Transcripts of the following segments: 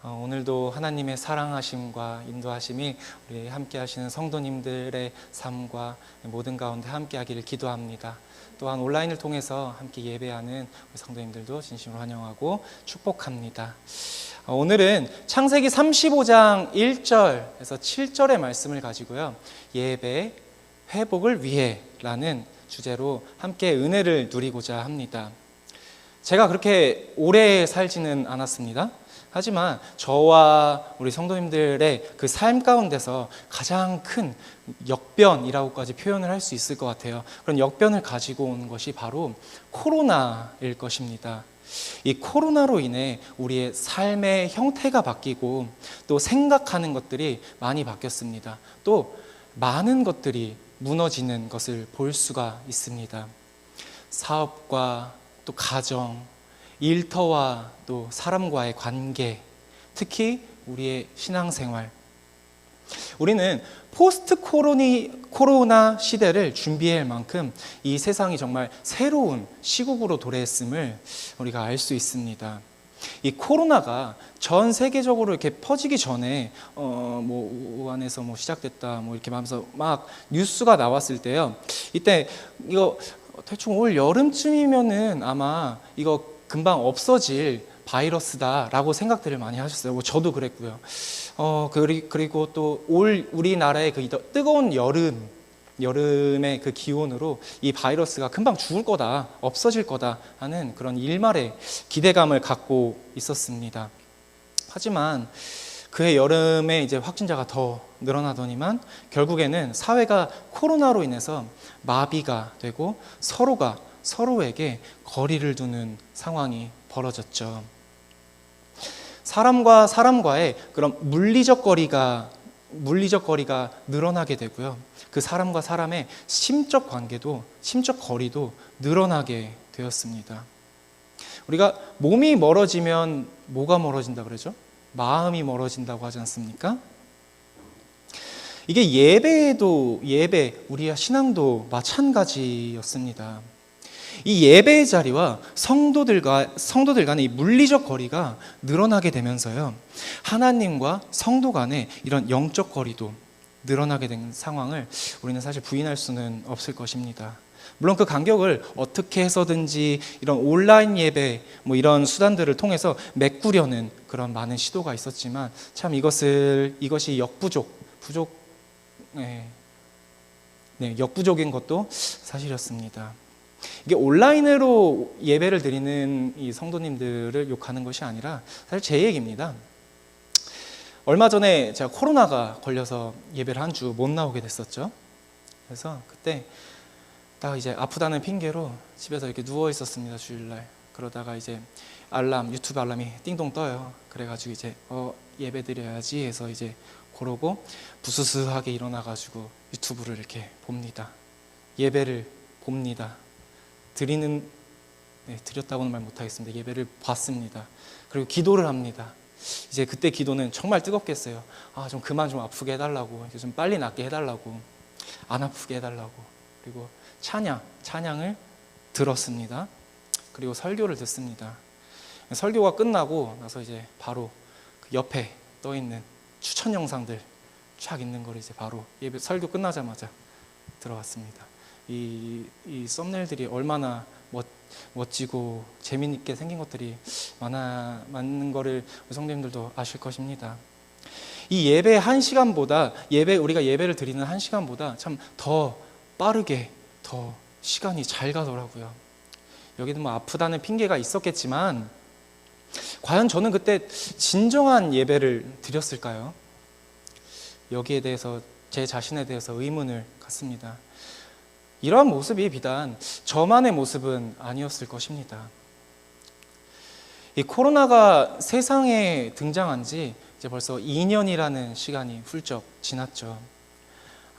오늘도 하나님의 사랑하심과 인도하심이 우리 함께 하시는 성도님들의 삶과 모든 가운데 함께 하기를 기도합니다. 또한 온라인을 통해서 함께 예배하는 우리 성도님들도 진심으로 환영하고 축복합니다. 오늘은 창세기 35장 1절에서 7절의 말씀을 가지고요, 예배 회복을 위해 라는 주제로 함께 은혜를 누리고자 합니다. 제가 그렇게 오래 살지는 않았습니다. 하지만 저와 우리 성도님들의 그 삶 가운데서 가장 큰 역변이라고까지 표현을 할 수 있을 것 같아요. 그런 역변을 가지고 온 것이 바로 코로나일 것입니다. 이 코로나로 인해 우리의 삶의 형태가 바뀌고 또 생각하는 것들이 많이 바뀌었습니다. 또 많은 것들이 무너지는 것을 볼 수가 있습니다. 사업과 또 가정, 일터와 또 사람과의 관계, 특히 우리의 신앙생활. 우리는 포스트 코로나 시대를 준비할 만큼 이 세상이 정말 새로운 시국으로 도래했음을 우리가 알 수 있습니다. 이 코로나가 전 세계적으로 이렇게 퍼지기 전에 우한에서 시작됐다 이렇게 하면서 막 뉴스가 나왔을 때요, 이때 이거 대충 올 여름쯤이면은 아마 이거 금방 없어질 바이러스다라고 생각들을 많이 하셨어요. 저도 그랬고요. 그리고 또 우리나라의 그 뜨거운 여름의 그 기온으로 이 바이러스가 금방 죽을 거다, 없어질 거다 하는 그런 일말의 기대감을 갖고 있었습니다. 하지만 그해 여름에 이제 확진자가 더 늘어나더니만 결국에는 사회가 코로나로 인해서 마비가 되고 서로가 서로에게 거리를 두는 상황이 벌어졌죠. 사람과 사람과의 그런 물리적 거리가 늘어나게 되고요, 그 사람과 사람의 심적 거리도 늘어나게 되었습니다. 우리가 몸이 멀어지면 뭐가 멀어진다 그러죠? 마음이 멀어진다고 하지 않습니까? 이게 우리의 신앙도 마찬가지였습니다. 이 예배의 자리와 성도들 간의 이 물리적 거리가 늘어나게 되면서요, 하나님과 성도 간의 이런 영적 거리도 늘어나게 된 상황을 우리는 사실 부인할 수는 없을 것입니다. 물론 그 간격을 어떻게 해서든지 이런 온라인 예배 이런 수단들을 통해서 메꾸려는 그런 많은 시도가 있었지만 참 이것이 역부족인 것도 사실이었습니다. 이게 온라인으로 예배를 드리는 이 성도님들을 욕하는 것이 아니라 사실 제 얘기입니다. 얼마 전에 제가 코로나가 걸려서 예배를 한 주 못 나오게 됐었죠. 그래서 그때 딱 이제 아프다는 핑계로 집에서 이렇게 누워 있었습니다, 주일날. 그러다가 이제 유튜브 알람이 띵동 떠요. 그래가지고 이제 예배 드려야지 해서 이제 그러고 부스스하게 일어나가지고 유튜브를 이렇게 봅니다. 예배를 봅니다. 드렸다고는 말 못하겠습니다. 예배를 봤습니다. 그리고 기도를 합니다. 이제 그때 기도는 정말 뜨겁겠어요. 좀 그만 좀 아프게 해달라고, 좀 빨리 낫게 해달라고, 안 아프게 해달라고. 그리고 찬양을 들었습니다. 그리고 설교를 듣습니다. 설교가 끝나고 나서 이제 바로 그 옆에 떠 있는 추천 영상들 쫙 있는 걸 이제 바로 예배 설교 끝나자마자 들어갔습니다. 이 썸네일들이 얼마나 멋지고 재미있게 생긴 것들이 많은 거를 성도님들도 아실 것입니다. 이 예배 1시간보다 우리가 예배를 드리는 1시간보다 참 더 빠르게 더 시간이 잘 가더라고요. 여기는 아프다는 핑계가 있었겠지만 과연 저는 그때 진정한 예배를 드렸을까요? 여기에 대해서 제 자신에 대해서 의문을 갖습니다. 이러한 모습이 비단 저만의 모습은 아니었을 것입니다. 이 코로나가 세상에 등장한 지 이제 벌써 2년이라는 시간이 훌쩍 지났죠.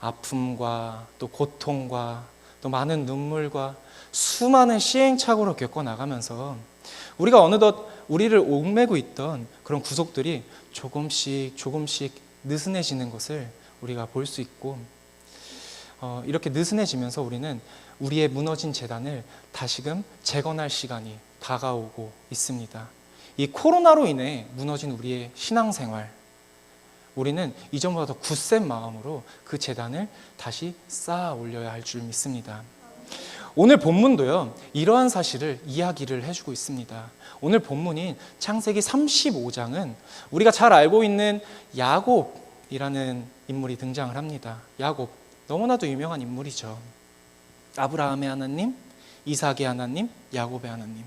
아픔과 또 고통과 또 많은 눈물과 수많은 시행착오를 겪어나가면서 우리가 어느덧 우리를 옥매고 있던 그런 구속들이 조금씩 느슨해지는 것을 우리가 볼 수 있고, 이렇게 느슨해지면서 우리는 우리의 무너진 제단을 다시금 재건할 시간이 다가오고 있습니다. 이 코로나로 인해 무너진 우리의 신앙생활, 우리는 이전보다 더 굳센 마음으로 그 제단을 다시 쌓아 올려야 할 줄 믿습니다. 오늘 본문도요, 이러한 사실을 이야기를 해주고 있습니다. 오늘 본문인 창세기 35장은 우리가 잘 알고 있는 야곱이라는 인물이 등장을 합니다. 야곱, 너무나도 유명한 인물이죠. 아브라함의 하나님, 이삭의 하나님, 야곱의 하나님.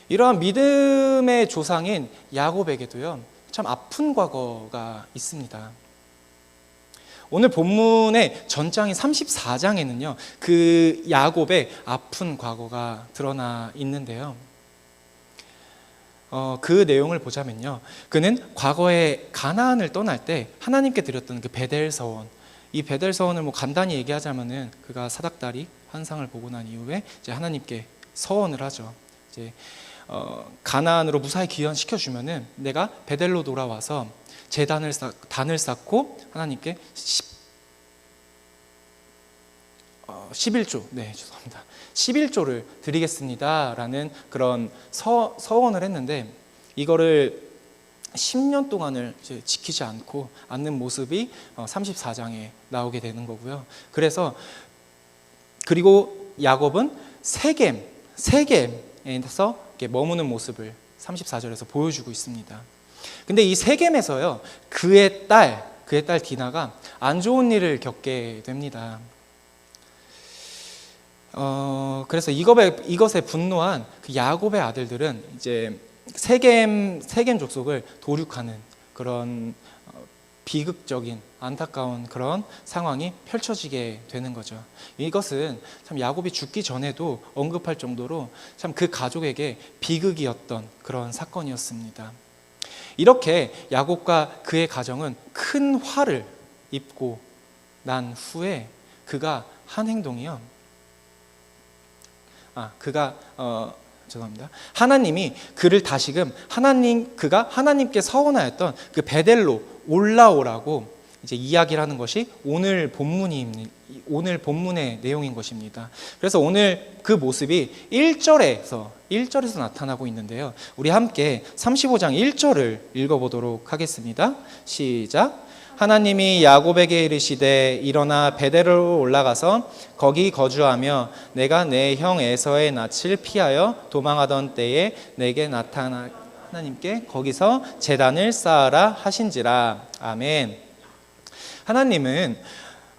이러한 믿음의 조상인 야곱에게도요, 참 아픈 과거가 있습니다. 오늘 본문의 전장인 34장에는요, 그 야곱의 아픈 과거가 드러나 있는데요. 그 내용을 보자면요, 그는 과거에 가나안을 떠날 때 하나님께 드렸던 그 베델 서원, 이 베델 서원을 뭐 간단히 얘기하자면은 그가 사닥다리 환상을 보고 난 이후에 이제 하나님께 서원을 하죠. 이제 가나안으로 무사히 귀환시켜 주면은 내가 베델로 돌아와서 단을 쌓고 하나님께 11조, 네, 죄송합니다. 11조를 드리겠습니다라는 그런 서원을 했는데, 이거를 10년 동안을 이제 지키지 않는 모습이 34장에 나오게 되는 거고요. 그리고 야곱은 세겜에서 머무는 모습을 34절에서 보여주고 있습니다. 근데 이 세겜에서요, 그의 딸 디나가 안 좋은 일을 겪게 됩니다. 그래서 이것에 분노한 그 야곱의 아들들은 이제 세겜 족속을 도륙하는 그런 비극적인 안타까운 그런 상황이 펼쳐지게 되는 거죠. 이것은 참 야곱이 죽기 전에도 언급할 정도로 참 그 가족에게 비극이었던 그런 사건이었습니다. 이렇게 야곱과 그의 가정은 큰 화를 입고 난 후에 그가 한 행동이요. 하나님이 그를 다시금 그가 하나님께 서원하였던 그 베델로 올라오라고 이제 이야기를 하는 것이 오늘 본문의 내용인 것입니다. 그래서 오늘 그 모습이 1절에서 나타나고 있는데요. 우리 함께 35장 1절을 읽어보도록 하겠습니다. 시작. 하나님이 야곱에게 이르시되 일어나 베델로 올라가서 거기 거주하며 내가 내 형 에서의 낯을 피하여 도망하던 때에 내게 나타나 하나님께 거기서 제단을 쌓아라 하신지라. 아멘. 하나님은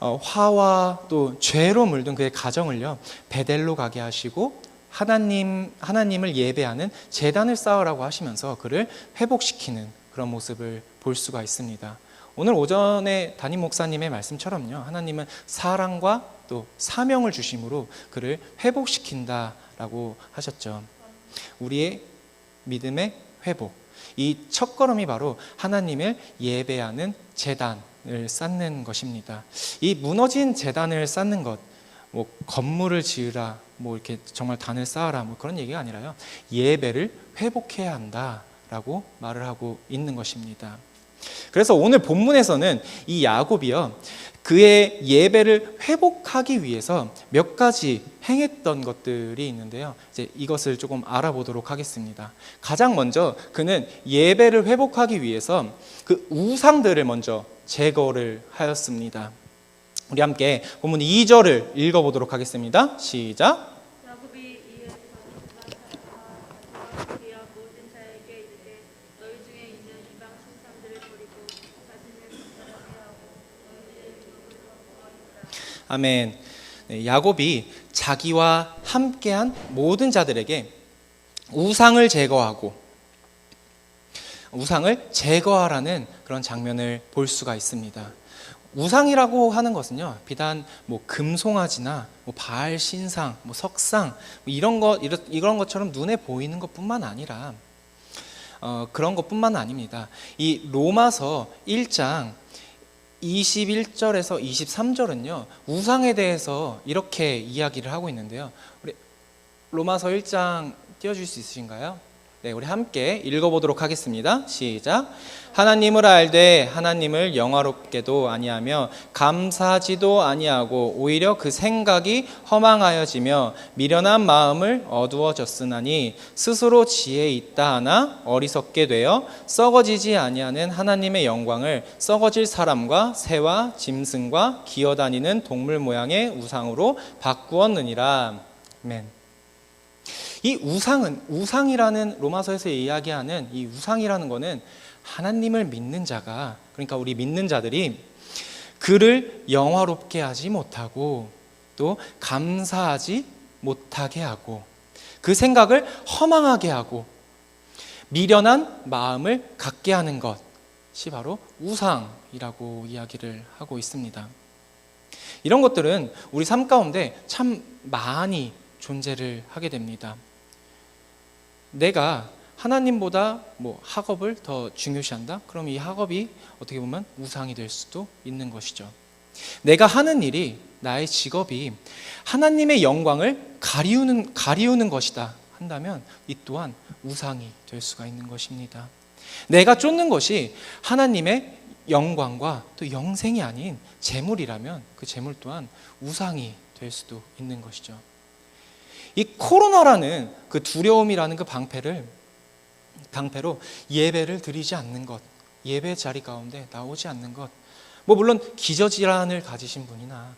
화와 또 죄로 물든 그의 가정을요, 베델로 가게 하시고 하나님을 예배하는 제단을 쌓으라고 하시면서 그를 회복시키는 그런 모습을 볼 수가 있습니다. 오늘 오전에 담임 목사님의 말씀처럼요, 하나님은 사랑과 또 사명을 주심으로 그를 회복시킨다라고 하셨죠. 우리의 믿음의 회복, 이 첫걸음이 바로 하나님을 예배하는 제단을 쌓는 것입니다. 이 무너진 제단을 쌓는 것, 뭐 건물을 지으라, 뭐 이렇게 정말 단을 쌓아라, 뭐 그런 얘기가 아니라요, 예배를 회복해야 한다라고 말을 하고 있는 것입니다. 그래서 오늘 본문에서는 이 야곱이요, 그의 예배를 회복하기 위해서 몇 가지 행했던 것들이 있는데요. 이제 이것을 조금 알아보도록 하겠습니다. 가장 먼저 그는 예배를 회복하기 위해서 그 우상들을 먼저 제거를 하였습니다. 우리 함께 본문 2절을 읽어보도록 하겠습니다. 시작. 아멘. 네, 야곱이 자기와 함께한 모든 자들에게 우상을 제거하라는 그런 장면을 볼 수가 있습니다. 우상이라고 하는 것은요, 비단 뭐 금송아지나 뭐 바알 신상, 뭐 석상 이런 것처럼 눈에 보이는 것뿐만 아니라 그런 것뿐만 아닙니다. 이 로마서 1장 21절에서 23절은요, 우상에 대해서 이렇게 이야기를 하고 있는데요. 우리 로마서 1장 띄워줄 수 있으신가요? 네, 우리 함께 읽어보도록 하겠습니다. 시작. 하나님을 알되 하나님을 영화롭게도 아니하며 감사하지도 아니하고 오히려 그 생각이 허망하여지며 미련한 마음을 어두워졌으나니 스스로 지혜 있다 하나 어리석게 되어 썩어지지 아니하는 하나님의 영광을 썩어질 사람과 새와 짐승과 기어다니는 동물 모양의 우상으로 바꾸었느니라. 아멘. 이 우상이라는 로마서에서 이야기하는 이 우상이라는 거는 하나님을 믿는 자가, 그러니까 우리 믿는 자들이 그를 영화롭게 하지 못하고 또 감사하지 못하게 하고 그 생각을 허망하게 하고 미련한 마음을 갖게 하는 것이 바로 우상이라고 이야기를 하고 있습니다. 이런 것들은 우리 삶 가운데 참 많이 존재를 하게 됩니다. 내가 하나님보다 학업을 더 중요시한다? 그럼 이 학업이 어떻게 보면 우상이 될 수도 있는 것이죠. 내가 하는 일이, 나의 직업이 하나님의 영광을 가리우는 것이다 한다면 이 또한 우상이 될 수가 있는 것입니다. 내가 쫓는 것이 하나님의 영광과 또 영생이 아닌 재물이라면 그 재물 또한 우상이 될 수도 있는 것이죠. 이 코로나라는 그 두려움이라는 그 방패로 예배를 드리지 않는 것, 예배 자리 가운데 나오지 않는 것, 물론 기저질환을 가지신 분이나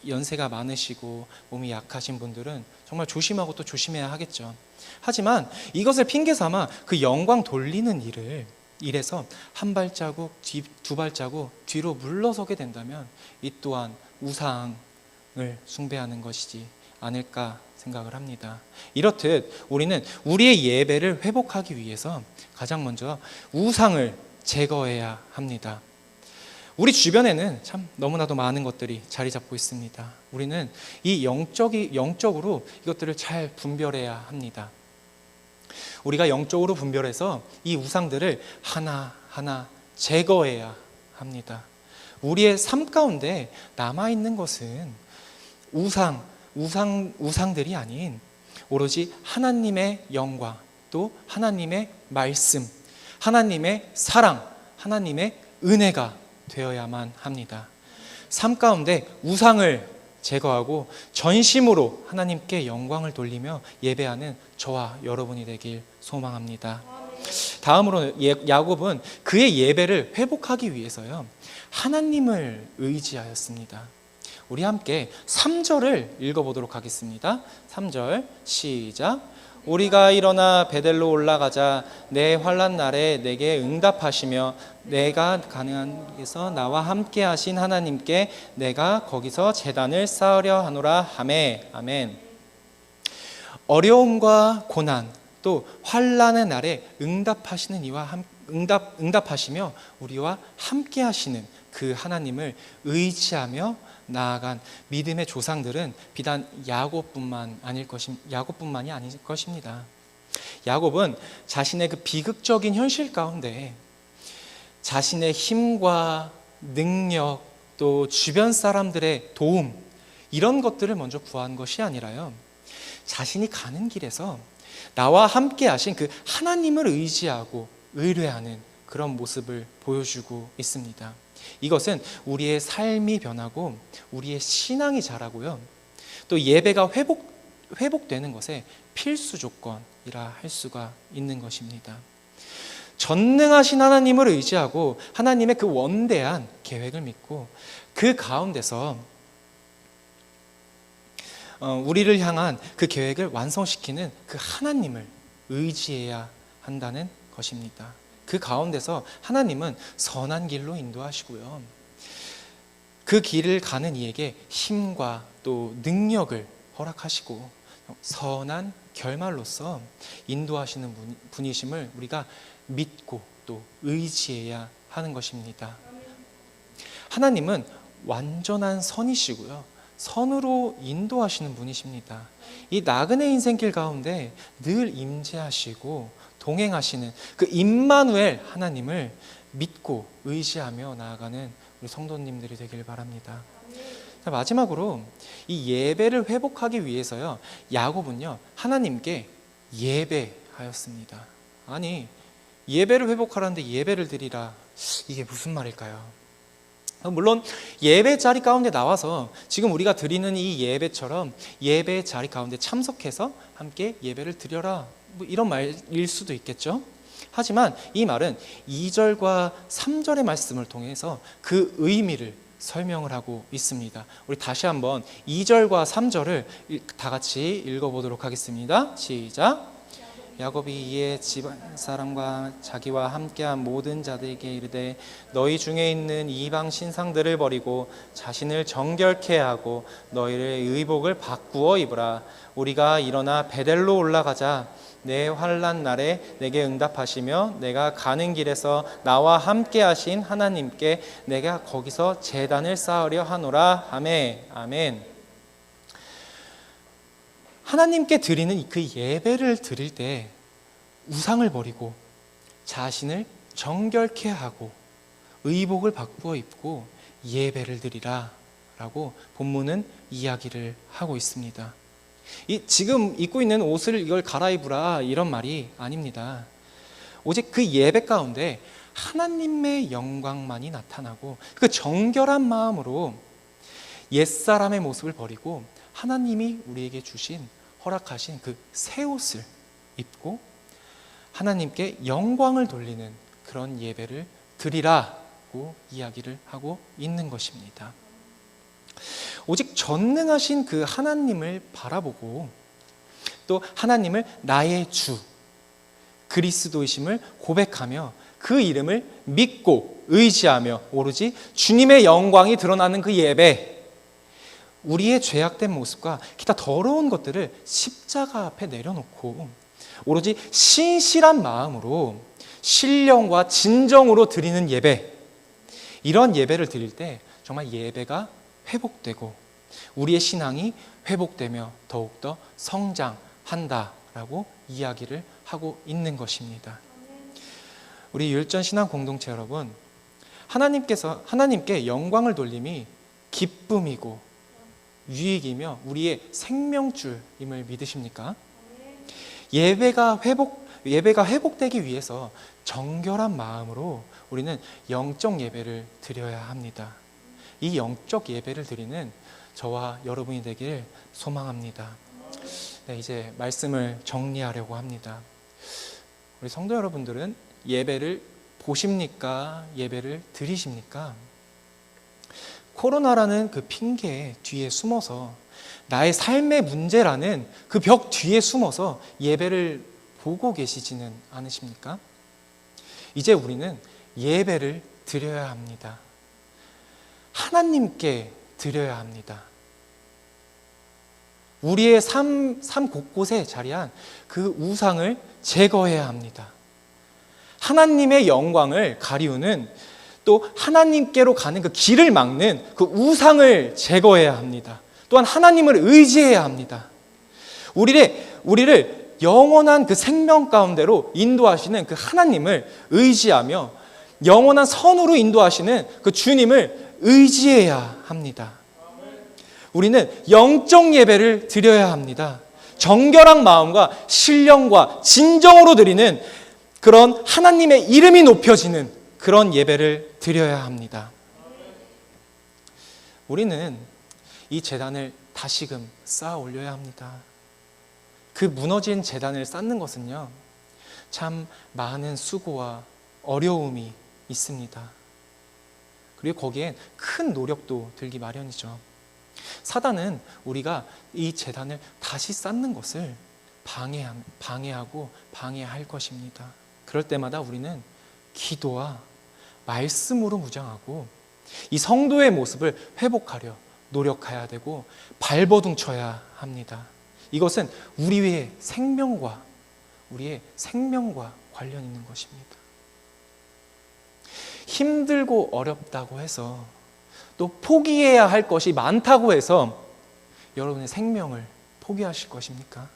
연세가 많으시고 몸이 약하신 분들은 정말 조심하고 또 조심해야 하겠죠. 하지만 이것을 핑계 삼아 그 영광 돌리는 일에서 한 발자국, 두 발자국 뒤로 물러서게 된다면 이 또한 우상을 숭배하는 것이지 않을까 생각을 합니다. 이렇듯 우리는 우리의 예배를 회복하기 위해서 가장 먼저 우상을 제거해야 합니다. 우리 주변에는 참 너무나도 많은 것들이 자리 잡고 있습니다. 우리는 이 영적으로 이것들을 잘 분별해야 합니다. 우리가 영적으로 분별해서 이 우상들을 하나하나 제거해야 합니다. 우리의 삶 가운데 남아있는 것은 우상들이 아닌 오로지 하나님의 영광, 또 하나님의 말씀, 하나님의 사랑, 하나님의 은혜가 되어야만 합니다. 삶 가운데 우상을 제거하고 전심으로 하나님께 영광을 돌리며 예배하는 저와 여러분이 되길 소망합니다. 다음으로 야곱은 그의 예배를 회복하기 위해서요, 하나님을 의지하였습니다. 우리 함께 3절을 읽어보도록 하겠습니다. 3절 시작. 우리가 일어나 베델로 올라가자 내 환난 날에 내게 응답하시며 내가 가나안 에서 나와 함께 하신 하나님께 내가 거기서 제단을 쌓으려 하노라 하매. 아멘. 어려움과 고난 또 환난의 날에 응답하시는 이와 응답하시며 우리와 함께 하시는 그 하나님을 의지하며 나아간 믿음의 조상들은 비단 야곱뿐만이 아닐 것입니다. 야곱은 자신의 그 비극적인 현실 가운데 자신의 힘과 능력 또 주변 사람들의 도움 이런 것들을 먼저 구한 것이 아니라요, 자신이 가는 길에서 나와 함께 하신 그 하나님을 의지하고 의뢰하는 그런 모습을 보여주고 있습니다. 이것은 우리의 삶이 변하고 우리의 신앙이 자라고요, 또 예배가 회복되는 것의 필수 조건이라 할 수가 있는 것입니다. 전능하신 하나님을 의지하고 하나님의 그 원대한 계획을 믿고 그 가운데서 우리를 향한 그 계획을 완성시키는 그 하나님을 의지해야 한다는 것입니다. 그 가운데서 하나님은 선한 길로 인도하시고요, 그 길을 가는 이에게 힘과 또 능력을 허락하시고 선한 결말로서 인도하시는 분이심을 우리가 믿고 또 의지해야 하는 것입니다. 하나님은 완전한 선이시고요, 선으로 인도하시는 분이십니다. 이 나그네 인생길 가운데 늘 임재하시고 동행하시는 그 임마누엘 하나님을 믿고 의지하며 나아가는 우리 성도님들이 되길 바랍니다. 자, 마지막으로 이 예배를 회복하기 위해서요, 야곱은요 하나님께 하였습니다. 아니, 예배를 회복하라는데 예배를 드리라, 이게 무슨 말일까요? 물론 예배 자리 가운데 나와서 지금 우리가 드리는 이 예배처럼 예배 자리 가운데 참석해서 함께 예배를 드려라, 뭐 이런 말일 수도 있겠죠. 하지만 이 말은 2절과 3절의 말씀을 통해서 그 의미를 설명을 하고 있습니다. 우리 다시 한번 2절과 3절을 다 같이 읽어보도록 하겠습니다. 시작. 야곱이 이에 집안 사람과 자기와 함께한 모든 자들에게 이르되 너희 중에 있는 이방 신상들을 버리고 자신을 정결케 하고 너희의 의복을 바꾸어 입으라. 우리가 일어나 베델로 올라가자. 내 환난 날에 내게 응답하시며 내가 가는 길에서 나와 함께 하신 하나님께 내가 거기서 제단을 쌓으려 하노라. 아멘. 아멘. 하나님께 드리는 그 예배를 드릴 때 우상을 버리고 자신을 정결케 하고 의복을 바꾸어 입고 예배를 드리라 라고 본문은 이야기를 하고 있습니다. 지금 입고 있는 옷을 이걸 갈아입으라, 이런 말이 아닙니다. 오직 그 예배 가운데 하나님의 영광만이 나타나고 그 정결한 마음으로 옛사람의 모습을 버리고 하나님이 우리에게 주신, 허락하신 그 새 옷을 입고 하나님께 영광을 돌리는 그런 예배를 드리라고 이야기를 하고 있는 것입니다. 오직 전능하신 그 하나님을 바라보고 또 하나님을 나의 주 그리스도이심을 고백하며 그 이름을 믿고 의지하며 오로지 주님의 영광이 드러나는 그 예배, 우리의 죄악된 모습과 기타 더러운 것들을 십자가 앞에 내려놓고 오로지 신실한 마음으로 신령과 진정으로 드리는 예배, 이런 예배를 드릴 때 정말 예배가 회복되고 우리의 신앙이 회복되며 더욱더 성장한다라고 이야기를 하고 있는 것입니다. 우리 율전 신앙 공동체 여러분, 하나님께 영광을 돌림이 기쁨이고 유익이며 우리의 생명줄임을 믿으십니까? 예배가 회복되기 위해서 정결한 마음으로 우리는 영적 예배를 드려야 합니다. 이 영적 예배를 드리는 저와 여러분이 되길 소망합니다. 네, 이제 말씀을 정리하려고 합니다. 우리 성도 여러분들은 예배를 보십니까? 예배를 드리십니까? 코로나라는 그 핑계 뒤에 숨어서 나의 삶의 문제라는 그 벽 뒤에 숨어서 예배를 보고 계시지는 않으십니까? 이제 우리는 예배를 드려야 합니다. 하나님께 드려야 합니다. 우리의 삶 곳곳에 자리한 그 우상을 제거해야 합니다. 하나님의 영광을 가리우는, 또 하나님께로 가는 그 길을 막는 그 우상을 제거해야 합니다. 또한 하나님을 의지해야 합니다. 우리를 영원한 그 생명 가운데로 인도하시는 그 하나님을 의지하며 영원한 선으로 인도하시는 그 주님을 의지해야 합니다. 우리는 영적 예배를 드려야 합니다. 정결한 마음과 신령과 진정으로 드리는 그런 하나님의 이름이 높여지는 그런 예배를 드려야 합니다. 우리는 이 제단을 다시금 쌓아 올려야 합니다. 그 무너진 제단을 쌓는 것은요, 참 많은 수고와 어려움이 있습니다. 그리고 거기엔 큰 노력도 들기 마련이죠. 사단은 우리가 이 제단을 다시 쌓는 것을 방해하고 방해할 것입니다. 그럴 때마다 우리는 기도와 말씀으로 무장하고 이 성도의 모습을 회복하려 노력해야 되고 발버둥 쳐야 합니다. 이것은 우리의 생명과 관련 있는 것입니다. 힘들고 어렵다고 해서 또 포기해야 할 것이 많다고 해서 여러분의 생명을 포기하실 것입니까?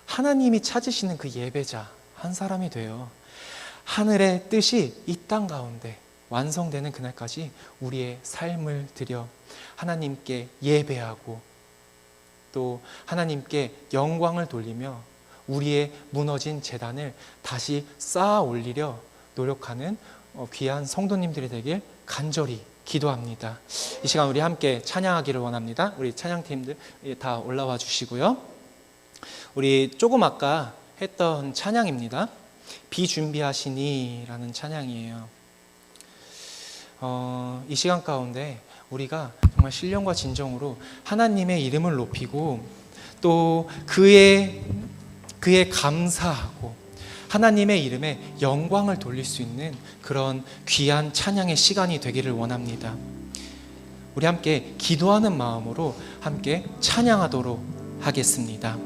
하나님이 찾으시는 그 예배자 한 사람이 되어 하늘의 뜻이 이 땅 가운데 완성되는 그날까지 우리의 삶을 드려 하나님께 예배하고 또 하나님께 영광을 돌리며 우리의 무너진 재단을 다시 쌓아 올리려 노력하는 귀한 성도님들이 되길 간절히 기도합니다. 이 시간 우리 함께 찬양하기를 원합니다. 우리 찬양팀들 다 올라와 주시고요. 우리 조금 아까 했던 찬양입니다. 비준비하시니 라는 찬양이에요. 이 시간 가운데 우리가 정말 신령과 진정으로 하나님의 이름을 높이고 또 그에 감사하고 하나님의 이름에 영광을 돌릴 수 있는 그런 귀한 찬양의 시간이 되기를 원합니다. 우리 함께 기도하는 마음으로 함께 찬양하도록 하겠습니다.